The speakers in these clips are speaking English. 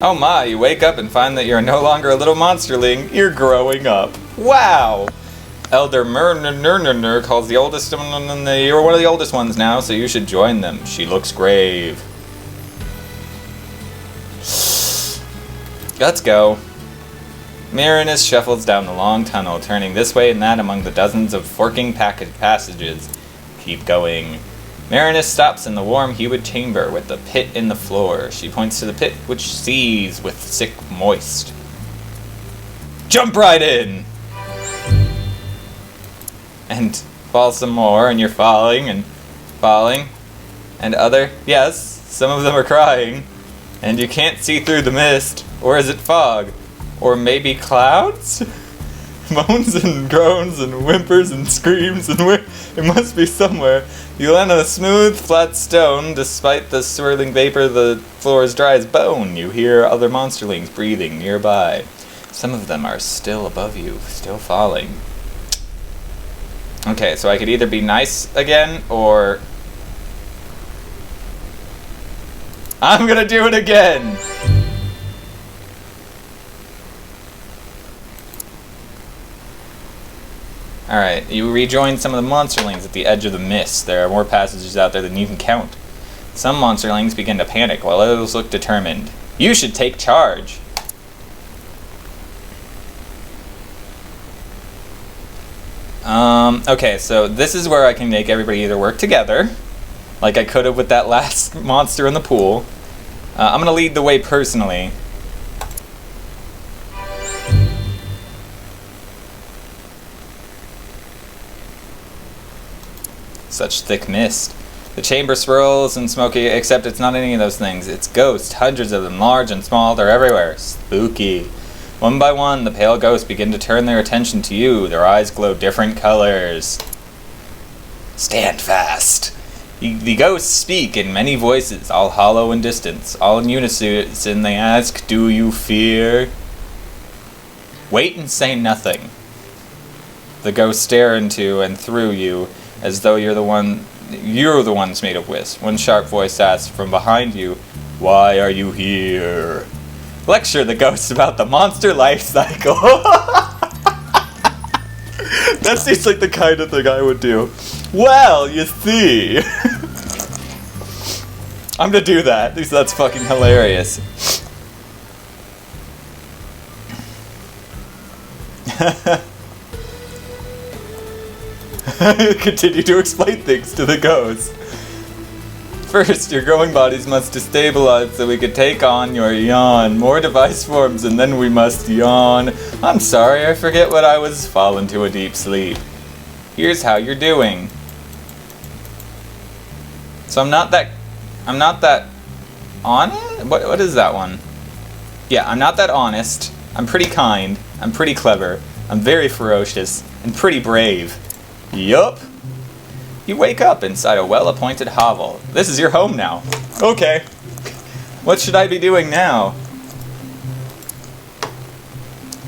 Oh my, you wake up and find that you're no longer a little monsterling, you're growing up. Wow! Elder Murnernernernner calls the oldest one, you're one of the oldest ones now, so you should join them. She looks grave. Let's go. Marinus shuffles down the long tunnel, turning this way and that among the dozens of forking passages. Keep going. Marinus stops in the warm, humid chamber with the pit in the floor. She points to the pit, which seethes with sick moist. Jump right in! And fall some more, and you're falling, and falling. And yes, some of them are crying. And you can't see through the mist. Or is it fog? Or maybe clouds? Moans and groans and whimpers and screams and it must be somewhere. You land on a smooth, flat stone. Despite the swirling vapor, the floor is dry as bone. You hear other monsterlings breathing nearby. Some of them are still above you, still falling. Okay, so I could either be nice again, or... I'm gonna do it again! Alright, you rejoin some of the monsterlings at the edge of the mist. There are more passages out there than you can count. Some monsterlings begin to panic, while others look determined. You should take charge! Okay, so this is where I can make everybody either work together, like I could have with that last monster in the pool. I'm gonna lead the way personally. Such thick mist. The chamber swirls and smoky, except it's not any of those things. It's ghosts, hundreds of them, large and small, they're everywhere. Spooky. One by one, the pale ghosts begin to turn their attention to you. Their eyes glow different colors. Stand fast. The ghosts speak in many voices, all hollow and distant. All in unison, they ask, do you fear? Wait and say nothing. The ghosts stare into and through you, as though you're the ones made of whist. One sharp voice asks from behind you, why are you here? Lecture the ghosts about the monster life cycle. That seems like the kind of thing I would do. Well, you see. I'm gonna do that, because that's fucking hilarious. Continue to explain things to the ghosts. First, your growing bodies must destabilize so we could take on your yawn. More device forms and then we must yawn. I'm sorry, I forget what I was. Fall into a deep sleep. Here's how you're doing. So I'm not that honest? What is that one? Yeah, I'm not that honest. I'm pretty kind. I'm pretty clever. I'm very ferocious and pretty brave. Yup. You wake up inside a well-appointed hovel. This is your home now. Okay. What should I be doing now?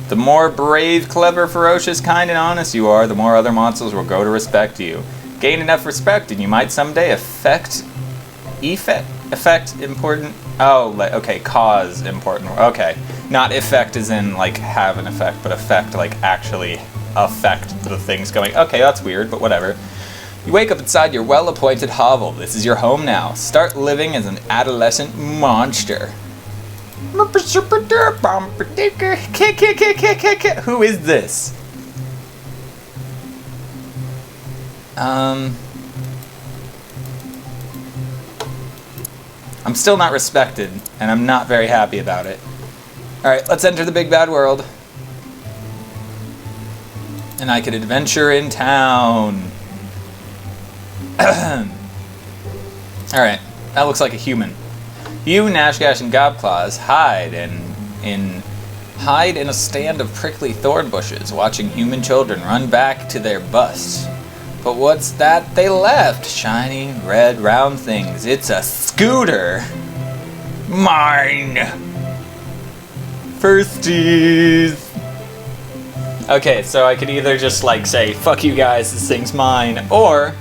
The more brave, clever, ferocious, kind, and honest you are, the more other monsters will grow to respect you. Gain enough respect and you might someday effect important... Oh, okay, cause important. Okay. Not effect as in, like, have an effect, but effect, like, actually affect the things going... Okay, that's weird, but whatever. You wake up inside your well-appointed hovel. This is your home now. Start living as an adolescent monster. Who is this? I'm still not respected, and I'm not very happy about it. Alright, let's enter the big bad world. And I could adventure in town. Alright, that looks like a human. You, Nashgash, and Gobclaws hide in a stand of prickly thorn bushes, watching human children run back to their bus. But what's that they left? Shiny, red, round things. It's a scooter! Mine! Firsties! Okay, so I could either just, like, say, fuck you guys, this thing's mine, or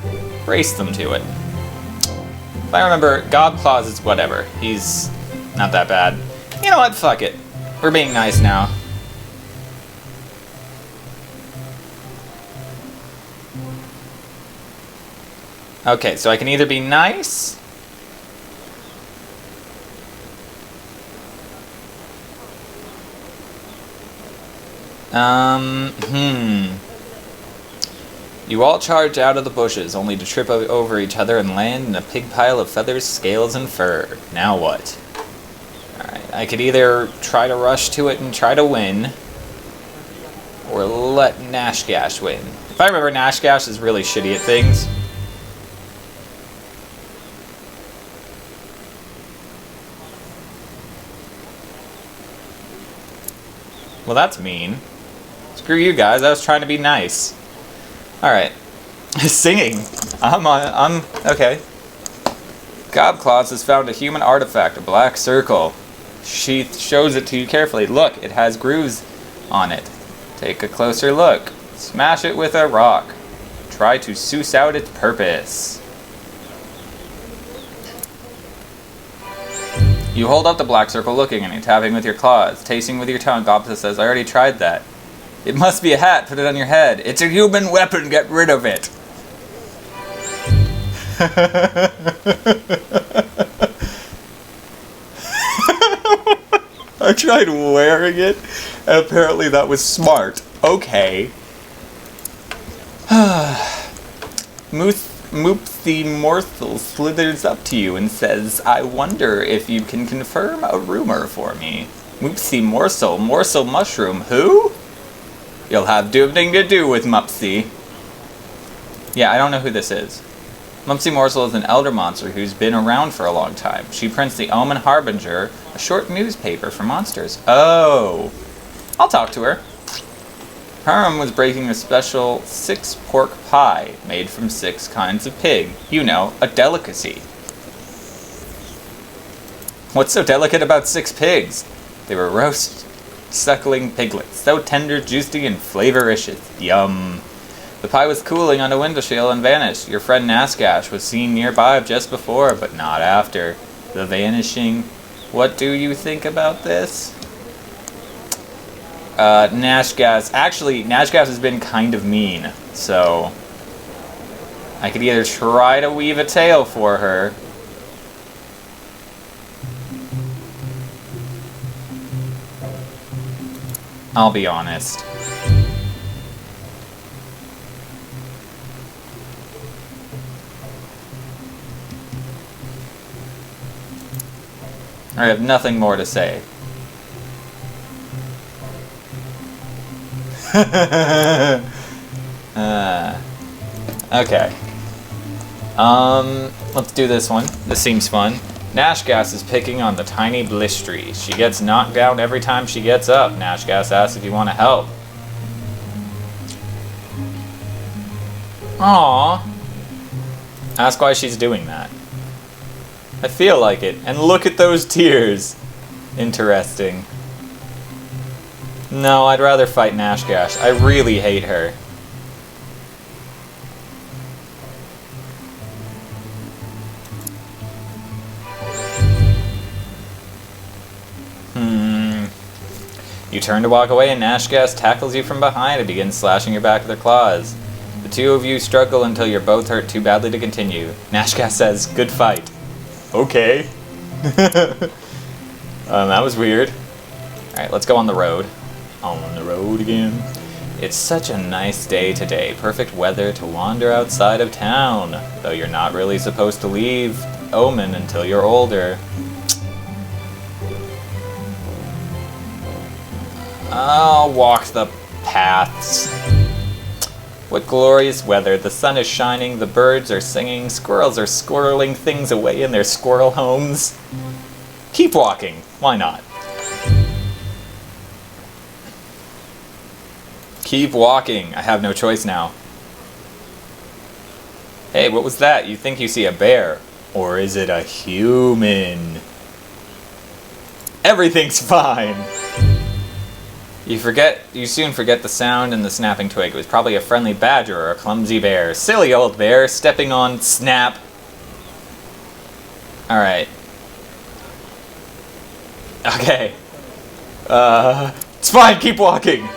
race them to it. If I remember, Gobclaws is whatever. He's not that bad. You know what? Fuck it. We're being nice now. Okay, so I can either be nice... You all charge out of the bushes, only to trip over each other and land in a pig pile of feathers, scales, and fur. Now what? Alright, I could either try to rush to it and try to win, or let Nashgash win. If I remember, Nashgash is really shitty at things. Well, that's mean. Screw you guys, I was trying to be nice. Alright. Singing. I'm okay. Gobclaws has found a human artifact, a black circle. She shows it to you carefully. Look, it has grooves on it. Take a closer look. Smash it with a rock. Try to souse out its purpose. You hold up the black circle looking at it, tapping with your claws, tasting with your tongue. Gobclaw says, I already tried that. It must be a hat, put it on your head. It's a human weapon, get rid of it. I tried wearing it, and apparently that was smart. Okay. Moopsy Morsel slithers up to you and says, I wonder if you can confirm a rumor for me. Moopsy Morsel Mushroom, who? You'll have nothing to do with Mupsy. Yeah, I don't know who this is. Mupsy Morsel is an elder monster who's been around for a long time. She prints the Omen Harbinger, a short newspaper for monsters. Oh. I'll talk to her. Herm was breaking a special 6 pork pie made from 6 kinds of pig. You know, a delicacy. What's so delicate about 6 pigs? They were roast suckling piglets, so tender, juicy, and flavoricious. Yum. The pie was cooling on a windowsill and vanished. Your friend Nashgash was seen nearby just before, but not after. The vanishing. What do you think about this? Nashgash. Actually, Nashgash has been kind of mean, so I could either try to weave a tale for her. I'll be honest. I have nothing more to say. Okay. Let's do this one. This seems fun. Nashgash is picking on the tiny Blistry. She gets knocked down every time she gets up. Nashgash asks if you want to help. Aww. Ask why she's doing that. I feel like it. And look at those tears. Interesting. No, I'd rather fight Nashgash. I really hate her. You turn to walk away and Nashgash tackles you from behind and begins slashing your back with her claws. The two of you struggle until you're both hurt too badly to continue. Nashgash says, good fight. Okay. That was weird. Alright, let's go on the road. On the road again. It's such a nice day today. Perfect weather to wander outside of town. Though you're not really supposed to leave Omen until you're older. I'll walk the paths. What glorious weather. The sun is shining, the birds are singing, squirrels are squirreling things away in their squirrel homes. Keep walking. Why not? Keep walking. I have no choice now. Hey, what was that? You think you see a bear. Or is it a human? Everything's fine. You soon forget the sound and the snapping twig. It was probably a friendly badger or a clumsy bear. Silly old bear, stepping on Snap. Alright. Okay. It's fine, keep walking!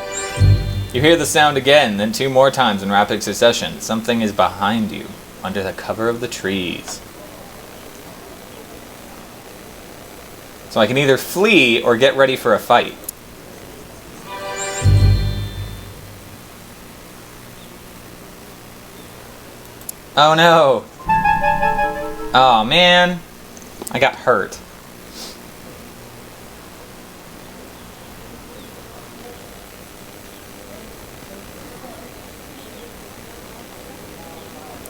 You hear the sound again, then 2 more times in rapid succession. Something is behind you, under the cover of the trees. So I can either flee or get ready for a fight. Oh no! Oh man! I got hurt.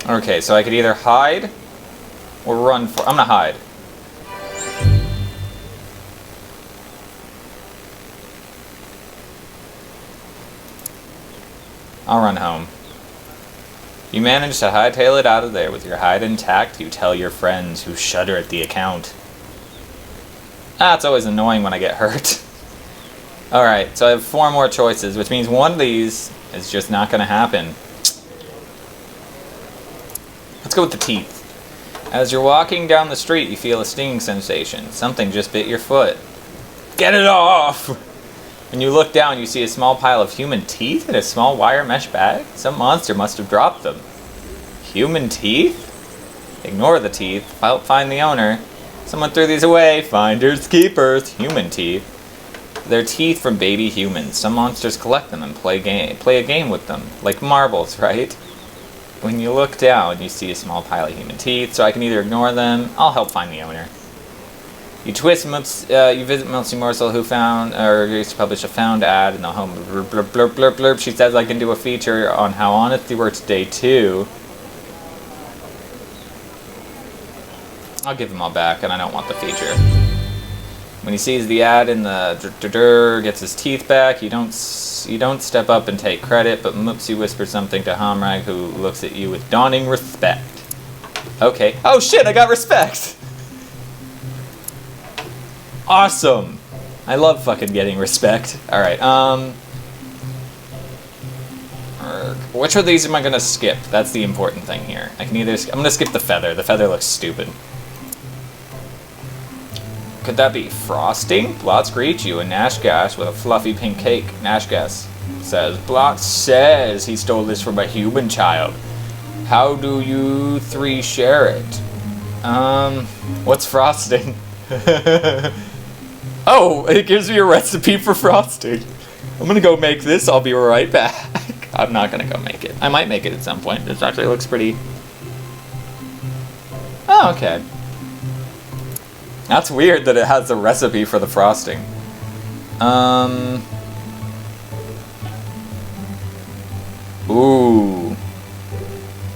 Okay, so I could either hide or run for... I'm gonna hide. I'll run home. You manage to hightail it out of there with your hide intact. You tell your friends, who shudder at the account. Ah, it's always annoying when I get hurt. Alright, so I have 4 more choices, which means one of these is just not gonna happen. Let's go with the teeth. As you're walking down the street, you feel a stinging sensation. Something just bit your foot. Get it off! When you look down, you see a small pile of human teeth in a small wire mesh bag. Some monster must have dropped them. Human teeth? Ignore the teeth. Find the owner. Someone threw these away. Finders keepers. Human teeth. They're teeth from baby humans. Some monsters collect them and play a game with them. Like marbles, right? When you look down, you see a small pile of human teeth, so I can either ignore them. I'll help find the owner. You visit Mopsy Morsel, who used to publish a found ad in the home. Blurb, blurb, blurb, blurb, blurb. She says I can do a feature on how honesty works day 2. I'll give them all back, and I don't want the feature. When he sees the ad in the gets his teeth back, you don't step up and take credit, but Mopsy whispers something to Hamrag, who looks at you with dawning respect. Okay. Oh shit, I got respect! Awesome! I love fucking getting respect. Alright, which of these am I gonna skip? That's the important thing here. I can either... I'm gonna skip the feather. The feather looks stupid. Could that be frosting? Blotz greets you, and Nashgash with a fluffy pink cake. Nashgash says, Blotz says he stole this from a human child. How do you 3 share it? What's frosting? Oh, it gives me a recipe for frosting. I'm gonna go make this. I'll be right back. I'm not gonna go make it. I might make it at some point. This actually looks pretty... Oh, okay. That's weird that it has a recipe for the frosting. Ooh.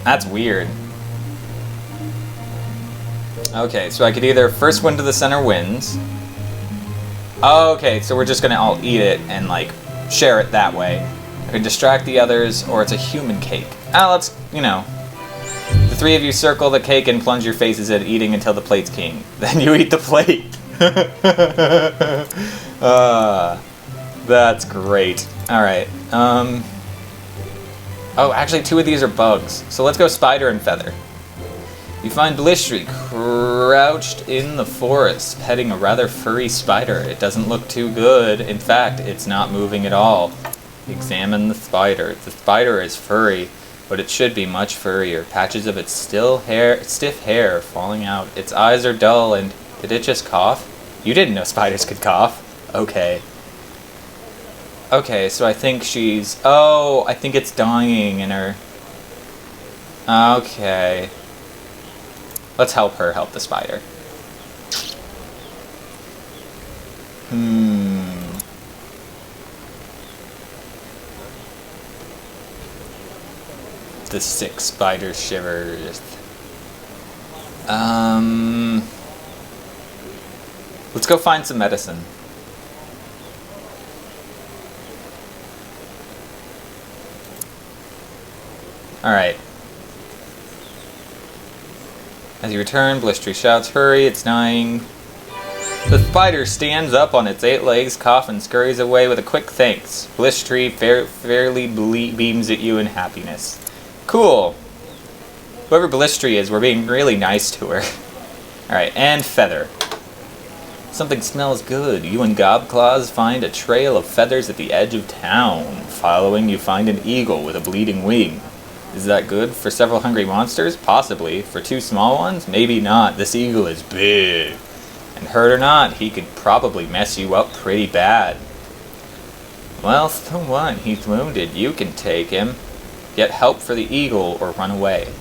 That's weird. Okay, so I could either first one to the center wins. Okay, so we're just gonna all eat it and, like, share it that way. I could distract the others, or it's a human cake. Let's, you know... The 3 of you circle the cake and plunge your faces at eating until the plate's king. Then you eat the plate. That's great. Alright, Oh, actually 2 of these are bugs. So let's go spider and feather. You find Blistry crouched in the forest, petting a rather furry spider. It doesn't look too good. In fact, it's not moving at all. Examine the spider. The spider is furry, but it should be much furrier. Patches of its stiff hair falling out. Its eyes are dull, and did it just cough? You didn't know spiders could cough. Okay. Okay, so I think she's... Oh, I think it's dying in her... Okay. Let's help her help the spider. The sick spider shivers. Let's go find some medicine. Alright. As you return, Blistry shouts, hurry, it's dying. The spider stands up on its 8 legs, coughs, and scurries away with a quick thanks. Blistry fairly beams at you in happiness. Cool. Whoever Blistry is, we're being really nice to her. Alright, and feather. Something smells good. You and Gobclaws find a trail of feathers at the edge of town. Following, you find an eagle with a bleeding wing. Is that good for several hungry monsters? Possibly. For 2 small ones? Maybe not. This eagle is big. And hurt or not, he could probably mess you up pretty bad. Well, so what? He's wounded. You can take him. Get help for the eagle or run away.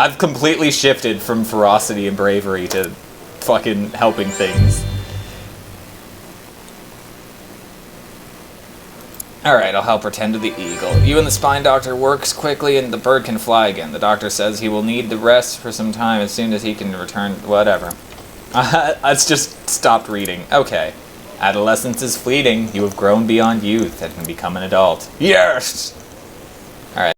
I've completely shifted from ferocity and bravery to fucking helping things. Alright, I'll help her tend to the eagle. You and the spine doctor works quickly and the bird can fly again. The doctor says he will need the rest for some time as soon as he can return. Whatever. It's just stopped reading. Okay. Adolescence is fleeting. You have grown beyond youth and can become an adult. Yes!